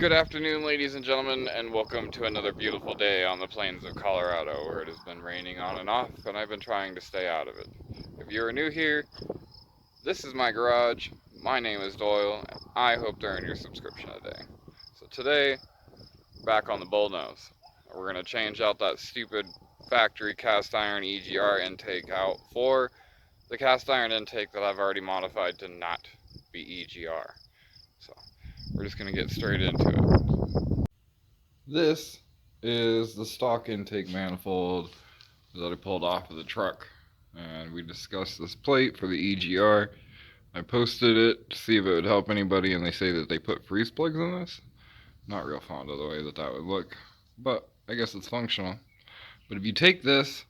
Good afternoon, ladies and gentlemen, and welcome to another beautiful day on the plains of Colorado, where it has been raining on and off, and I've been trying to stay out of it. If you are new here, this is my garage. My name is Doyle, and I hope to earn your subscription today. So today, back on the Bullnose. We're going to change out that stupid factory cast iron EGR intake out for the cast iron intake that I've already modified to not be EGR. So we're just going to get straight into it. This is the stock intake manifold that I pulled off of the truck, and we discussed this plate for the EGR. I posted it to see if it would help anybody, and they say that they put freeze plugs in this. Not real fond of the way that would look, but I guess it's functional. But if you take this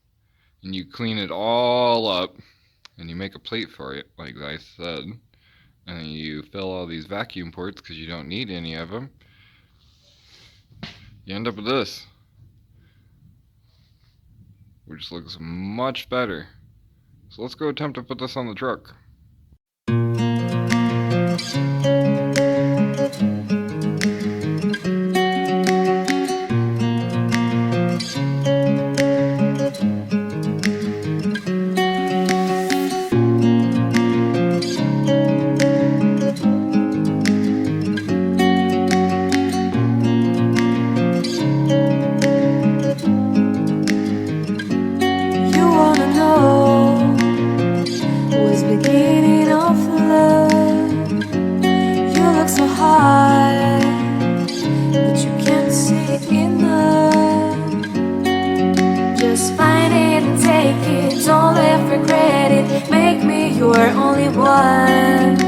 and you clean it all up and you make a plate for it, like I said, and then you fill all these vacuum ports because you don't need any of them, you end up with this, which looks much better. So let's go attempt to put this on the truck. Don't live for credit, make me your only one.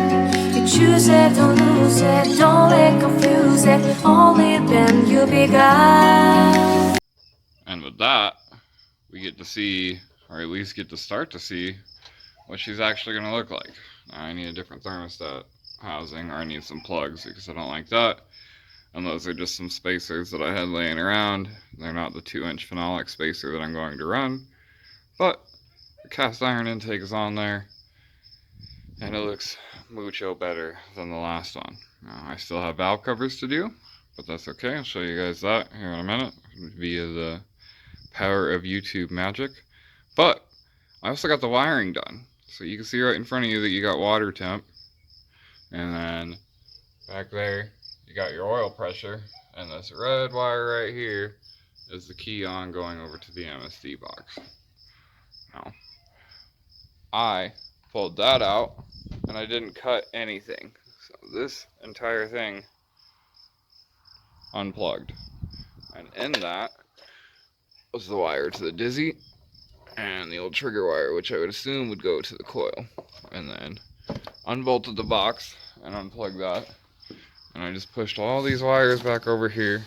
You choose it, don't lose it, don't let confuse it, only then you'll be God. And with that, we get to see, or at least get to start to see, what she's actually going to look like. Now, I need a different thermostat housing, or I need some plugs because I don't like that. And those are just some spacers that I had laying around. They're not the 2-inch phenolic spacer that I'm going to run, but the cast iron intake is on there, and it looks mucho better than the last one. Now, I still have valve covers to do, but that's okay. I'll show you guys that here in a minute via the power of YouTube magic. But I also got the wiring done. So you can see right in front of you that you got water temp, and then back there you got your oil pressure, and this red wire right here is the key on going over to the MSD box. Now, I pulled that out and I didn't cut anything, so this entire thing unplugged, and in that was the wire to the dizzy and the old trigger wire, which I would assume would go to the coil, and then unbolted the box and unplugged that, and I just pushed all these wires back over here,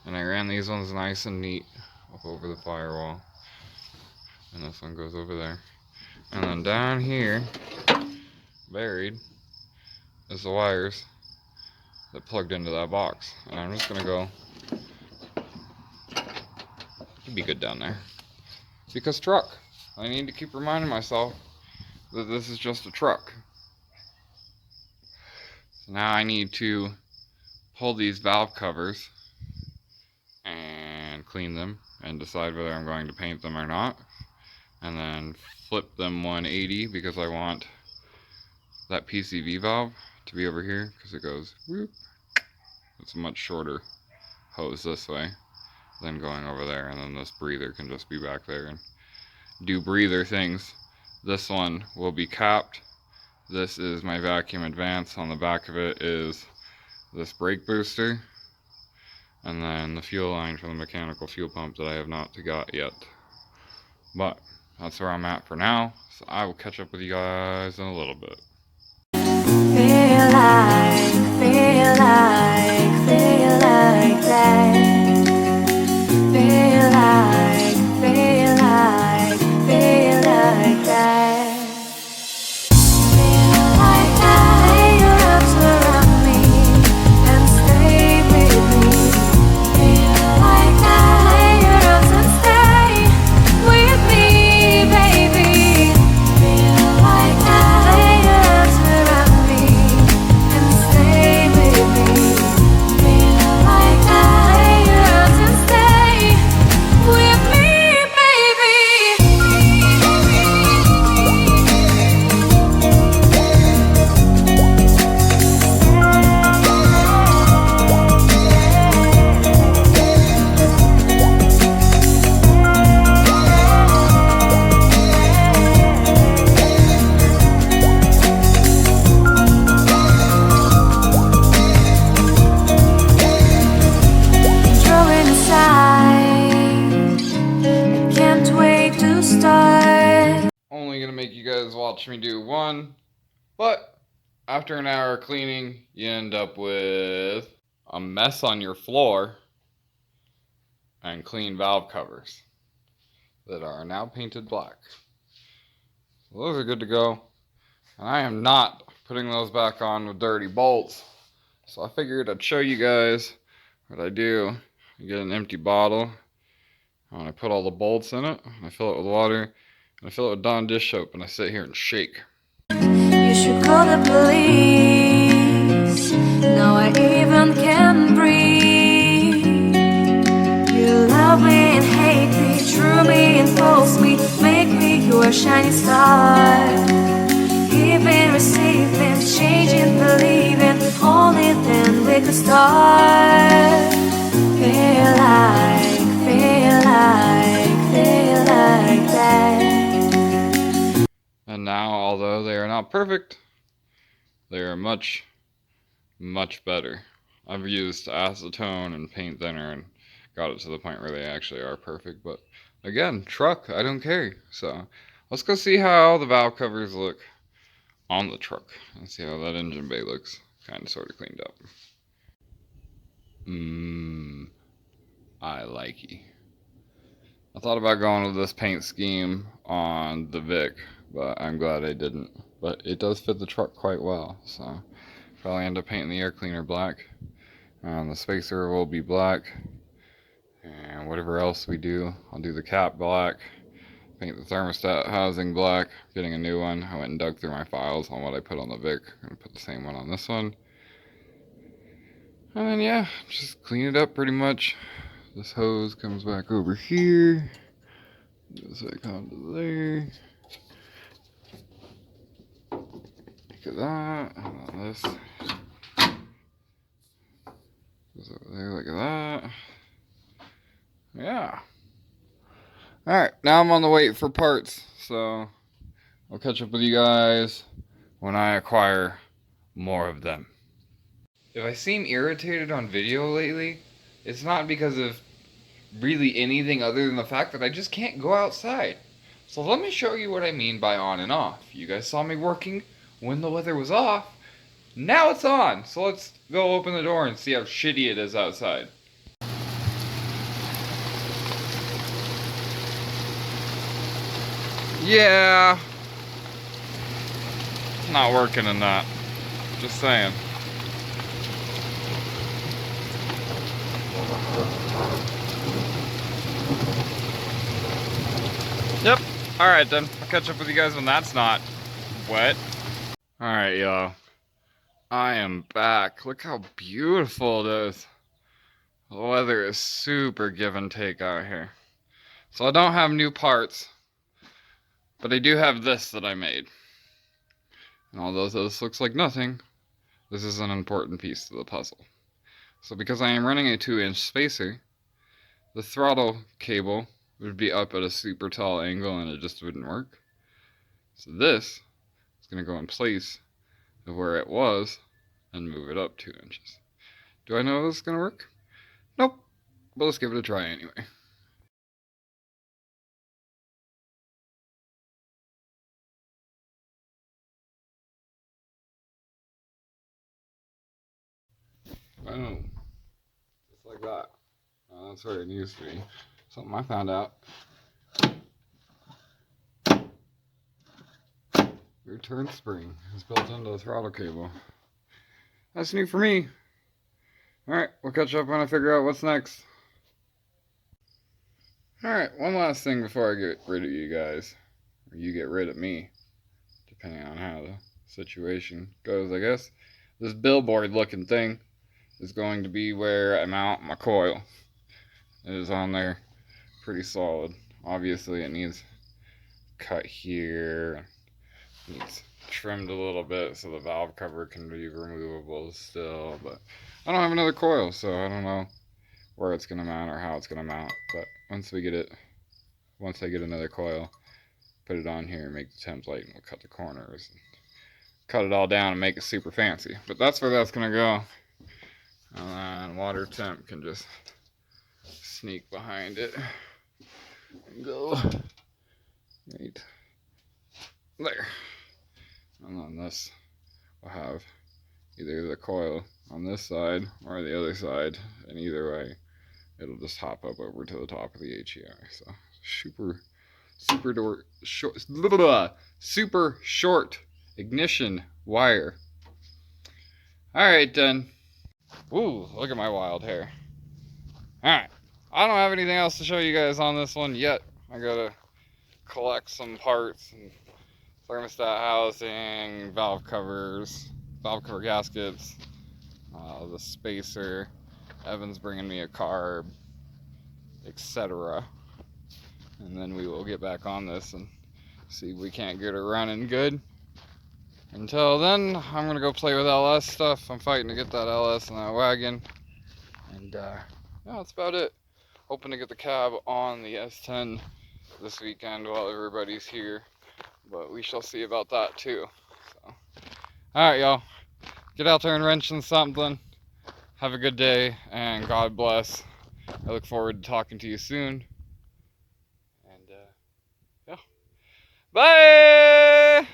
and I ran these ones nice and neat up over the firewall, and this one goes over there. And then down here, buried, is the wires that plugged into that box. And I'm just gonna go, it'd be good down there. Because truck, I need to keep reminding myself that this is just a truck. So now I need to pull these valve covers and clean them and decide whether I'm going to paint them or not. And then flip them 180 because I want that PCV valve to be over here because it goes whoop. It's a much shorter hose this way than going over there, and then this breather can just be back there and do breather things. This one will be capped. This is my vacuum advance. On the back of it is this brake booster, and then the fuel line for the mechanical fuel pump that I have not got yet. But that's where I'm at for now, so I will catch up with you guys in a little bit. Feel like that. Feel like that. Feel like that. Lay your arms around me and stay with me. Feel like that. Lay your arms and stay with me, baby. Feel like that. Lay your arms around me and stay with me. watch me do one, but after an hour of cleaning, you end up with a mess on your floor and clean valve covers that are now painted black. So those are good to go. And I am not putting those back on with dirty bolts. So I figured I'd show you guys what I do. I get an empty bottle, and I put all the bolts in it, and I fill it with water, and I fill it with Dawn dish soap, and I sit here and shake. You should call the police. Now I even can breathe. You love me and hate me, true me and false me, make me your shining star. Giving, receiving, changing, believing, only then we could start. Feel like that. And now, although they are not perfect, they are much, much better. I've used acetone and paint thinner and got it to the point where they actually are perfect. But again, truck, I don't care. So let's go see how the valve covers look on the truck. Let's see how that engine bay looks. Kind of sort of cleaned up. I likey. I thought about going with this paint scheme on the Vic, but I'm glad I didn't. But it does fit the truck quite well, so probably end up painting the air cleaner black. The spacer will be black, and whatever else we do, I'll do the cap black, paint the thermostat housing black, getting a new one. I went and dug through my files on what I put on the Vic. I'm gonna put the same one on this one. And then yeah, just clean it up pretty much. This hose comes back over here. Goes back onto there. Look at that. And then this goes over there. Look at that. Yeah. Alright, now I'm on the wait for parts. So I'll catch up with you guys when I acquire more of them. If I seem irritated on video lately, it's not because of really anything other than the fact that I just can't go outside. So let me show you what I mean by on and off. You guys saw me working when the weather was off. Now it's on. So let's go open the door and see how shitty it is outside. Yeah. Not working in that. Just saying. Yep. Alright then. I'll catch up with you guys when that's not wet. Alright, y'all. I am back. Look how beautiful it is. The weather is super give and take out here. So I don't have new parts, but I do have this that I made. And although this looks like nothing, this is an important piece to the puzzle. So because I am running a 2-inch spacer, the throttle cable would be up at a super tall angle and it just wouldn't work. So this is going to go in place of where it was and move it up 2 inches. Do I know this is going to work? Nope. But let's give it a try anyway. Boom. Just like that. Well, that's where it needs to be. Something I found out. Your turn spring is built into the throttle cable. That's new for me. Alright, we'll catch up when I figure out what's next. Alright, one last thing before I get rid of you guys. Or you get rid of me. Depending on how the situation goes, I guess. This billboard looking thing is going to be where I mount my coil. It is on there pretty solid. Obviously it needs cut here. Needs trimmed a little bit so the valve cover can be removable still, but I don't have another coil, so I don't know where it's gonna mount or how it's gonna mount. But once I get another coil, put it on here and make the template, and we'll cut the corners and cut it all down and make it super fancy. But that's where that's gonna go. And then water temp can just sneak behind it and go right there. And then this will have either the coil on this side or the other side, and either way it'll just hop up over to the top of the HEI. So super short ignition wire. Alright then. Ooh, look at my wild hair. Alright, I don't have anything else to show you guys on this one yet. I gotta collect some parts and thermostat housing, valve cover gaskets, the spacer. Evan's bringing me a carb, etc. And then we will get back on this and see if we can't get her running good. Until then, I'm gonna go play with LS stuff. I'm fighting to get that LS in that wagon. And yeah, that's about it. Hoping to get the cab on the S10 this weekend while everybody's here. But we shall see about that too. So. Alright, y'all. Get out there and wrench in something. Have a good day, and God bless. I look forward to talking to you soon. And yeah. Bye!